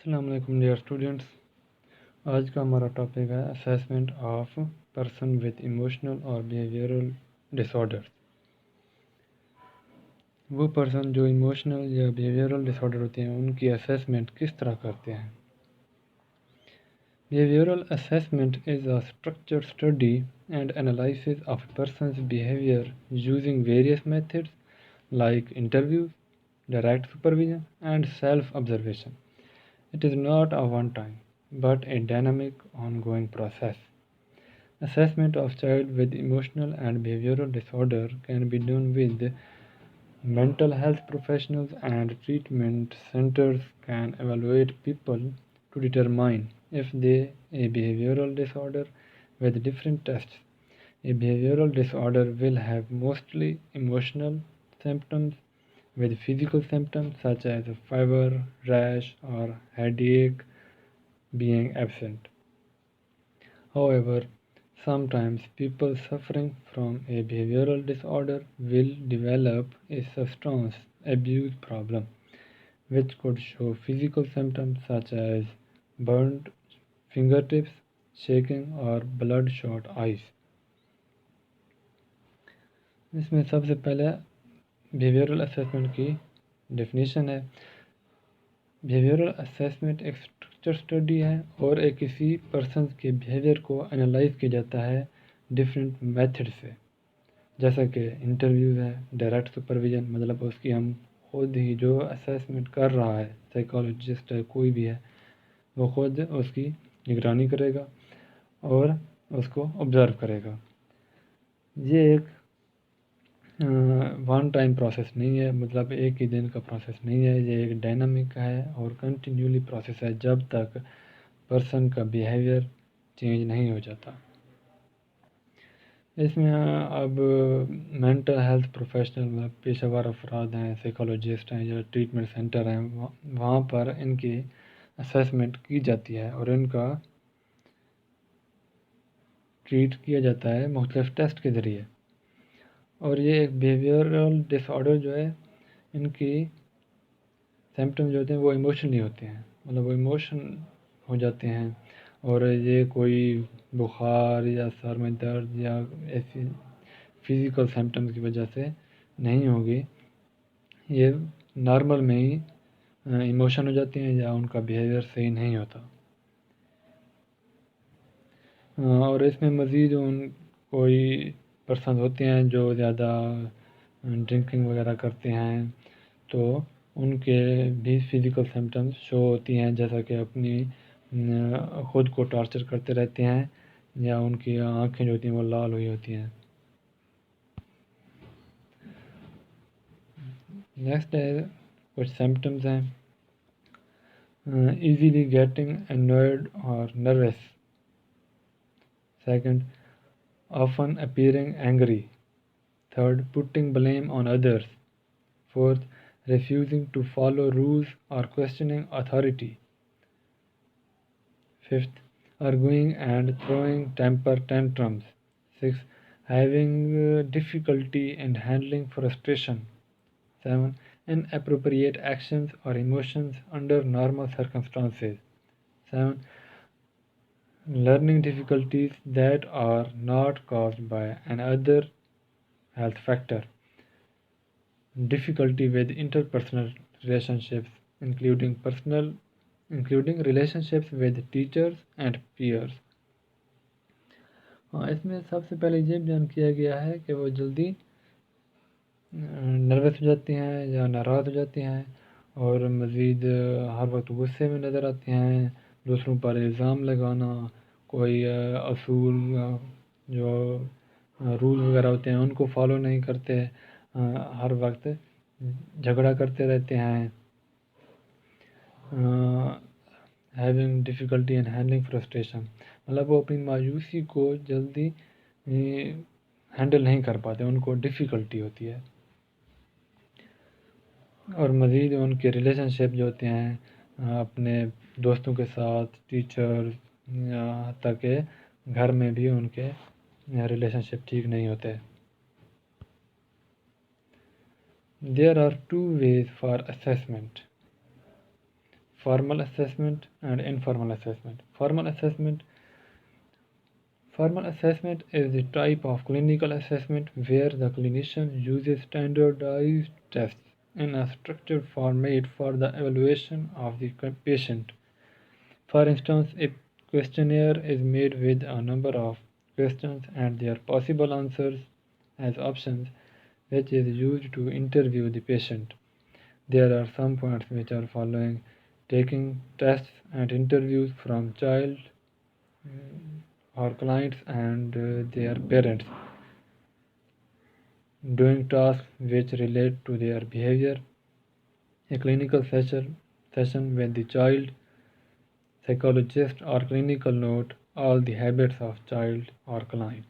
السلام علیکم dear students. آج کا ہمارا ٹاپک ہے assessment of person with emotional اور بیہیویئرل ڈس آرڈر. وہ پرسن جو ایموشنل یا بیہیویئرل ڈس آرڈر ہوتے ہیں ان کی اسیسمنٹ کس طرح کرتے ہیں. Behavioural assessment is a structured study and analysis of a person's behaviour using various methods like interviews, direct supervision, and self-observation. It is not a one-time, but a dynamic, ongoing process. Assessment of child with emotional and behavioral disorder can be done with mental health professionals, and treatment centers can evaluate people to determine if they a behavioral disorder with different tests. A behavioral disorder will have mostly emotional symptoms with physical symptoms such as fever, rash, or headache being absent. However, sometimes people suffering from a behavioral disorder will develop a substance abuse problem, which could show physical symptoms such as burnt fingertips, shaking, or bloodshot eyes. اس میں سب سے پہلے behavioural assessment کی definition ہے. Behavioural assessment ایک structure study ہے اور ایک کسی پرسنز کے بیہیویئر کو انالائز کیا جاتا ہے ڈفرینٹ میتھڈ سے, جیسا کہ انٹرویوز ہے, ڈائریکٹ سپرویژن مطلب اس کی ہم خود ہی جو اسیسمنٹ کر رہا ہے, سائیکالوجسٹ ہے کوئی بھی ہے, وہ خود اس کی نگرانی کرے گا اور اس کو آبزرو کرے گا. یہ ایک ون ٹائم پروسیس نہیں ہے, مطلب ایک ہی دن کا پروسیس نہیں ہے, یہ ایک ڈائنامک ہے اور کنٹینیولی پروسیس ہے جب تک پرسن کا بیہیویئر چینج نہیں ہو جاتا. اس میں اب مینٹل ہیلتھ پروفیشنل پیشہ ور افراد ہیں, سائیکالوجسٹ ہیں یا ٹریٹمنٹ سینٹر ہیں, وہاں پر ان کی اسیسمنٹ کی جاتی ہے اور ان کا ٹریٹ کیا جاتا ہے مختلف ٹیسٹ کے ذریعے. اور یہ ایک بیہیویئرل ڈس آرڈر جو ہے, ان کی سمپٹم جو ہوتے ہیں وہ ایموشنلی ہوتے ہیں, مطلب وہ ایموشن ہو جاتے ہیں, اور یہ کوئی بخار یا سر میں درد یا ایسی فزیکل سمپٹمز کی وجہ سے نہیں ہوگی, یہ نارمل میں ہی ایموشن ہو جاتے ہیں یا ان کا بیہیویئر صحیح نہیں ہوتا. اور اس میں مزید کوئی پرسن ہوتے ہیں جو زیادہ ڈرنکنگ وغیرہ کرتے ہیں تو ان کے بھی فزیکل سمپٹمز شو ہوتی ہیں, جیسا کہ اپنی خود کو ٹارچر کرتے رہتے ہیں یا ان کی آنکھیں جو ہوتی ہیں وہ لال ہوئی ہوتی ہیں. نیکسٹ ہے کچھ سمپٹمز ہیں. ایزیلی گیٹنگ انوائڈ اور nervous. Second, often appearing angry. Third, putting blame on others. Fourth, refusing to follow rules or questioning authority. Fifth, arguing and throwing temper tantrums. Sixth, having difficulty in handling frustration. 7, inappropriate actions or emotions under normal circumstances. 7, learning difficulties that are not caused by another health factor. Difficulty with interpersonal relationships, including relationships with teachers and peers. اس میں سب سے پہلے یہ بیان کیا گیا ہے کہ وہ جلدی نروس ہو جاتے ہیں یا ناراض ہو جاتے ہیں, اور مزید ہر وقت غصے میں نظر آتے ہیں, دوسروں پر الزام لگانا, کوئی اصول جو رول وغیرہ ہوتے ہیں ان کو فالو نہیں کرتے, ہر وقت جھگڑا کرتے رہتے ہیں. Having difficulty in handling frustration, مطلب وہ اپنی مایوسی کو جلدی ہینڈل نہیں کر پاتے, ان کو ڈیفیکلٹی ہوتی ہے. اور مزید ان کے ریلیشن شپ جو ہوتے ہیں اپنے دوستوں کے ساتھ, ٹیچر, حتیٰ کہ گھر میں بھی ان کے ریلیشن شپ ٹھیک نہیں ہوتے. There are two ways for assessment. Formal assessment and informal assessment. Formal assessment is the type of clinical assessment where the clinician uses standardized tests in a structured format for the evaluation of the patient. For instance, a questionnaire is made with a number of questions and their possible answers as options, which is used to interview the patient. There are some points which are following: taking tests and interviews from child or clients and their parents, doing tasks which relate to their behavior, a clinical session with the child, psychologist or clinical note all the habits of child or client.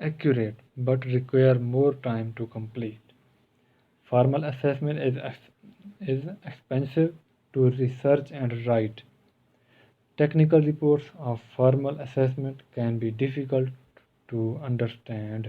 accurate but require more time to complete. Formal assessment is expensive to research and write. Technical reports of formal assessment can be difficult to understand.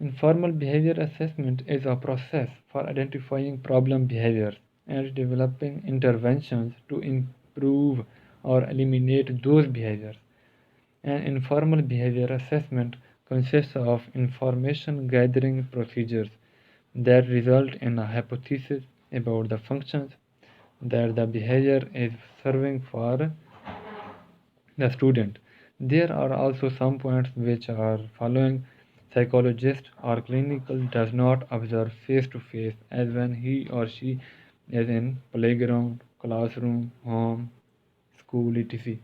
Informal behavior assessment is a process for identifying problem behaviors and developing interventions to improve or eliminate those behaviors. An informal behavior assessment consists of information gathering procedures that result in a hypothesis about the functions that the behavior is serving for the student. There are also some points which are following: psychologist or clinical does not observe face to face as when he or she is in playground, classroom, home, school, etc.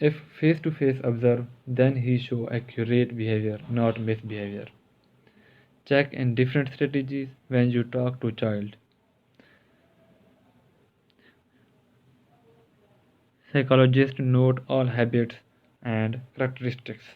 If face to face observe, then he show accurate behavior, not misbehavior. Check in different strategies when you talk to child. Psychologists note all habits and characteristics.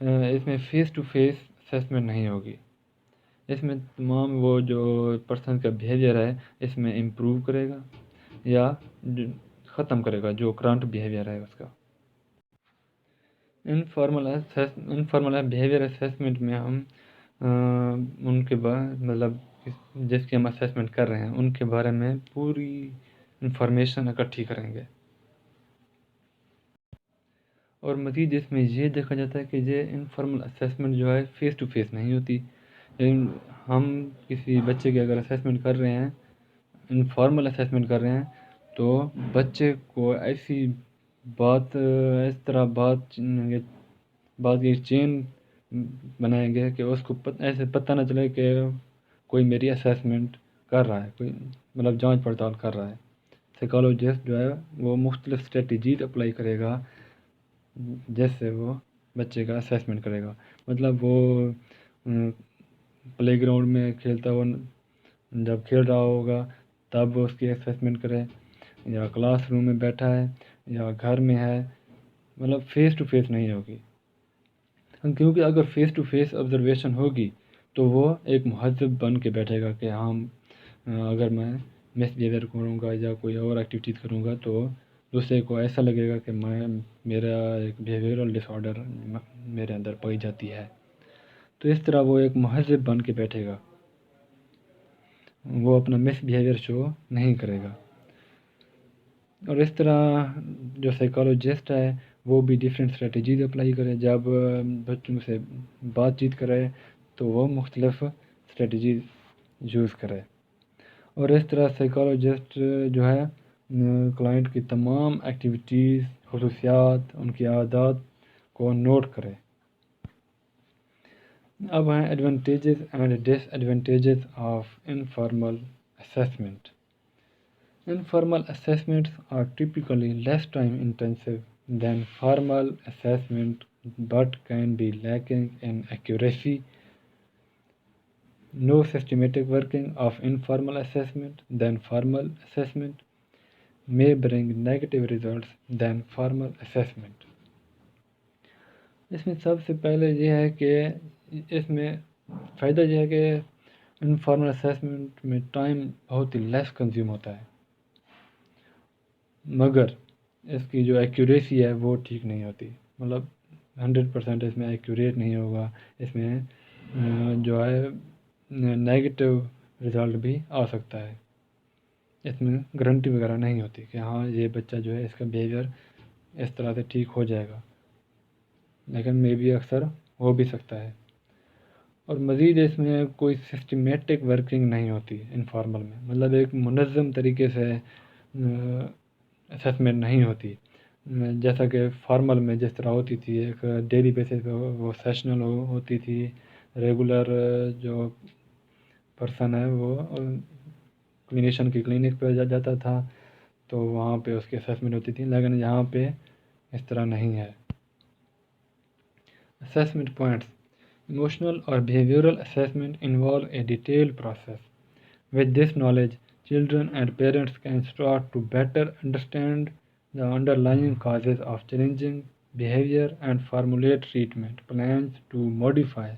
اس میں face to face assessment نہیں ہوگی. اس میں تمام وہ جو person کا behaviour ہے اس میں امپروو کرے گا یا ختم کرے گا جو کرنٹ بیہیویئر ہے اس کا. انفارمل بیہیویئر اسیسمنٹ میں ہم ان کے مطلب جس کی ہم اسیسمنٹ کر رہے ہیں ان کے بارے میں پوری انفارمیشن اکٹھی کریں گے. اور مزید اس میں یہ دیکھا جاتا ہے کہ یہ انفارمل اسیسمنٹ جو ہے فیس ٹو فیس نہیں ہوتی. لیکن ہم کسی بچے کی اگر اسیسمنٹ کر رہے ہیں، انفارمل اسیسمنٹ کر رہے ہیں، تو بچے کو ایسی بات اس طرح بات کی چین بنائیں گے کہ اس کو ایسے پتہ نہ چلے کہ کوئی میری اسیسمنٹ کر رہا ہے، کوئی مطلب جانچ پڑتال کر رہا ہے. سائیکالوجسٹ جو ہے وہ مختلف اسٹریٹجیز اپلائی کرے گا جس سے وہ بچے کا اسیسمنٹ کرے گا. مطلب وہ پلے گراؤنڈ میں کھیلتا ہوا جب کھیل رہا ہوگا تب وہ اس کی اسیسمنٹ کرے، یا کلاس روم میں بیٹھا ہے یا گھر میں ہے، مطلب فیس ٹو فیس نہیں ہوگی. کیونکہ اگر فیس ٹو فیس آبزرویشن ہوگی تو وہ ایک مہذب بن کے بیٹھے گا کہ ہم اگر میں مس بیہیویئر کروں گا یا کوئی اور ایکٹیویٹیز کروں گا تو دوسرے کو ایسا لگے گا کہ میرا ایک بیہیویئرل ڈس آرڈر میرے اندر پائی جاتی ہے. تو اس طرح وہ ایک مہذب بن کے بیٹھے گا، وہ اپنا مس بیہیویئر شو نہیں کرے گا. اور اس طرح جو سائیکالوجسٹ ہے وہ بھی ڈیفرنٹ اسٹریٹجیز اپلائی کرے. جب بچوں سے بات چیت کرے تو وہ مختلف اسٹریٹجیز یوز کرے. اور اس طرح سائیکالوجسٹ جو ہے کلائنٹ کی تمام ایکٹیویٹیز، خصوصیات، ان کی عادات کو نوٹ کرے. اب ہیں advantages and disadvantages of informal assessment. Informal assessments are typically less time intensive than formal assessment but can be lacking in accuracy. No systematic working of informal assessment than formal assessment may bring negative results than formal assessment. اس میں سب سے پہلے یہ ہے کہ اس میں فائدہ یہ ہے کہ انفارمل اسیسمنٹ میں ٹائم بہت ہی لیس کنزیوم ہوتا ہے، مگر اس کی جو ایکوریسی ہے وہ ٹھیک نہیں ہوتی. مطلب 100% اس میں ایکوریٹ نہیں ہوگا. اس میں جو ہے نیگیٹو رزلٹ بھی آ سکتا ہے. اس میں گارنٹی وغیرہ نہیں ہوتی کہ ہاں یہ بچہ جو ہے اس کا بیہیویئر اس طرح سے ٹھیک ہو جائے گا، لیکن میں بھی اکثر ہو بھی سکتا ہے. اور مزید اس میں کوئی سسٹمیٹک ورکنگ نہیں ہوتی انفارمل میں. مطلب ایک منظم طریقے سے اسیسمنٹ نہیں ہوتی جیسا کہ فارمل میں جس طرح ہوتی تھی. ایک ڈیلی بیسس پہ وہ سیشنل ہوتی تھی. ریگولر جو پرسن ہے وہ کلینیشین کی کلینک پہ جاتا تھا تو وہاں پہ اس کی اسیسمنٹ ہوتی تھی، لیکن یہاں پہ اس طرح نہیں ہے. Assessment points. Emotional or behavioral assessment involve a detailed process. With this knowledge, children and parents can start to better understand the underlying causes of challenging behavior and formulate treatment plans to modify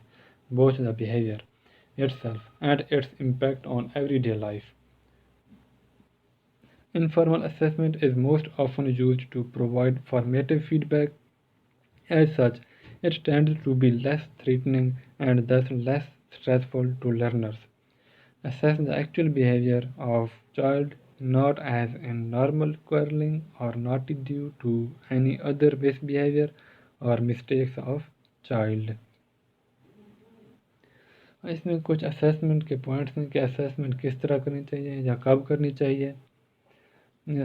both the behavior itself and its impact on everyday life. Informal assessment is most often used to provide formative feedback. As such, it tends to be less threatening and thus less stressful to learners. Assess the actual behavior of child not as in normal quarreling or naughty due to any other misbehavior or mistakes of child. اس میں کچھ assessment کے points ہیں کہ assessment کس طرح کرنی چاہیے یا کب کرنی چاہیے.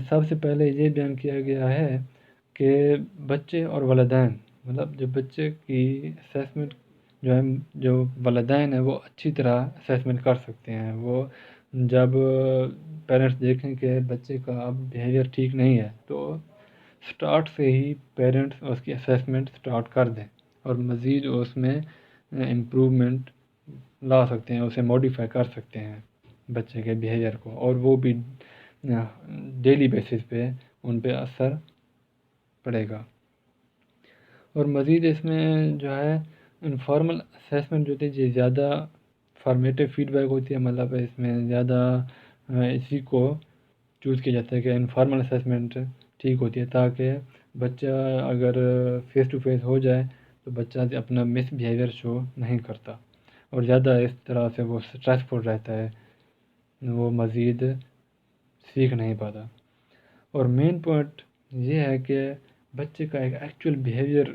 سب سے پہلے یہ بیان کیا گیا ہے کہ بچے اور والدین، مطلب جو بچے کی اسیسمنٹ جو والدین ہیں وہ اچھی طرح اسیسمنٹ کر سکتے ہیں. وہ جب پیرنٹس دیکھیں کہ بچے کا اب بیہیویئر ٹھیک نہیں ہے تو سٹارٹ سے ہی پیرنٹس اس کی اسیسمنٹ سٹارٹ کر دیں اور مزید اس میں امپروومنٹ لا سکتے ہیں، اسے موڈیفائی کر سکتے ہیں بچے کے بیہیویئر کو، اور وہ بھی ڈیلی بیسس پہ ان پہ اثر پڑے گا. اور مزید اس میں جو ہے انفارمل اسیسمنٹ جو ہوتی ہے یہ زیادہ فارمیٹیو فیڈ بیک ہوتی ہے، مطلب اس میں زیادہ اسی کو چوز کیا جاتا ہے کہ انفارمل اسیسمنٹ ٹھیک ہوتی ہے، تاکہ بچہ اگر فیس ٹو فیس ہو جائے تو بچہ اپنا مس بیہیویئر شو نہیں کرتا، اور زیادہ اس طرح سے وہ اسٹریسفل رہتا ہے، وہ مزید سیکھ نہیں پاتا۔ اور مین پوائنٹ یہ ہے کہ بچے کا ایک ایکچوئل بیہیویئر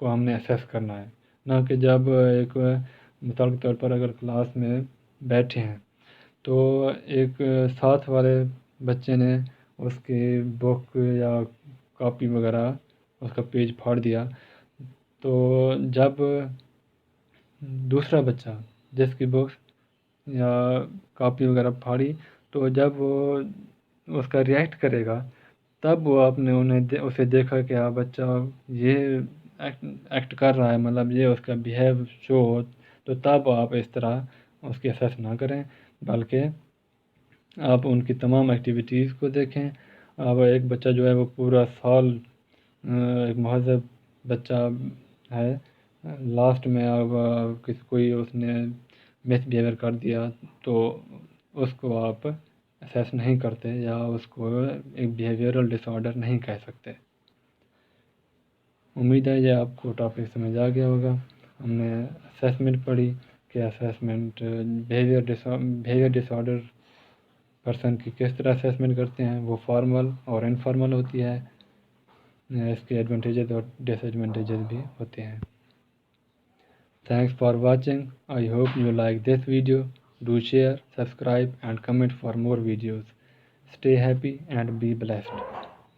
کو ہم نے اسیس کرنا ہے، نہ کہ جب ایک مثال کے طور پر اگر کلاس میں بیٹھے ہیں تو ایک ساتھ والے بچے نے اس کی بک یا کاپی وغیرہ اس کا پیج پھاڑ دیا، تو جب دوسرا بچہ جس کی بکس یا کاپی وغیرہ پھاڑی، تو جب وہ اس کا ریئیکٹ کرے گا تب وہ آپ نے اسے دیکھا کہ ہاں بچہ یہ ایکٹ کر رہا ہے، مطلب یہ اس کا بیہیو شو ہو، تو تب آپ اس طرح اس کی اسیس نہ کریں، بلکہ آپ ان کی تمام ایکٹیویٹیز کو دیکھیں۔ اب ایک بچہ جو ہے وہ پورا سال ایک مہذب بچہ ہے، لاسٹ میں اب کوئی اس نے مس بیہیویئر کر دیا تو اس کو آپ اسیس نہیں کرتے یا اس کو ایک بیہیویئرل ڈس آرڈر نہیں کہہ سکتے۔ امید ہے یہ آپ کو ٹاپک سمجھ آ گیا ہوگا۔ ہم نے اسیسمنٹ پڑھی کہ اسیسمنٹ بیہیویئر ڈس آرڈر پرسن کی کس طرح اسیسمنٹ کرتے ہیں، وہ فارمل اور انفارمل ہوتی ہے، اس کے ایڈوانٹیجز اور ڈس ایڈوانٹیجز بھی ہوتے ہیں۔ Thanks for watching. I hope you like this video. Do share, subscribe and comment for more videos. Stay happy and be blessed.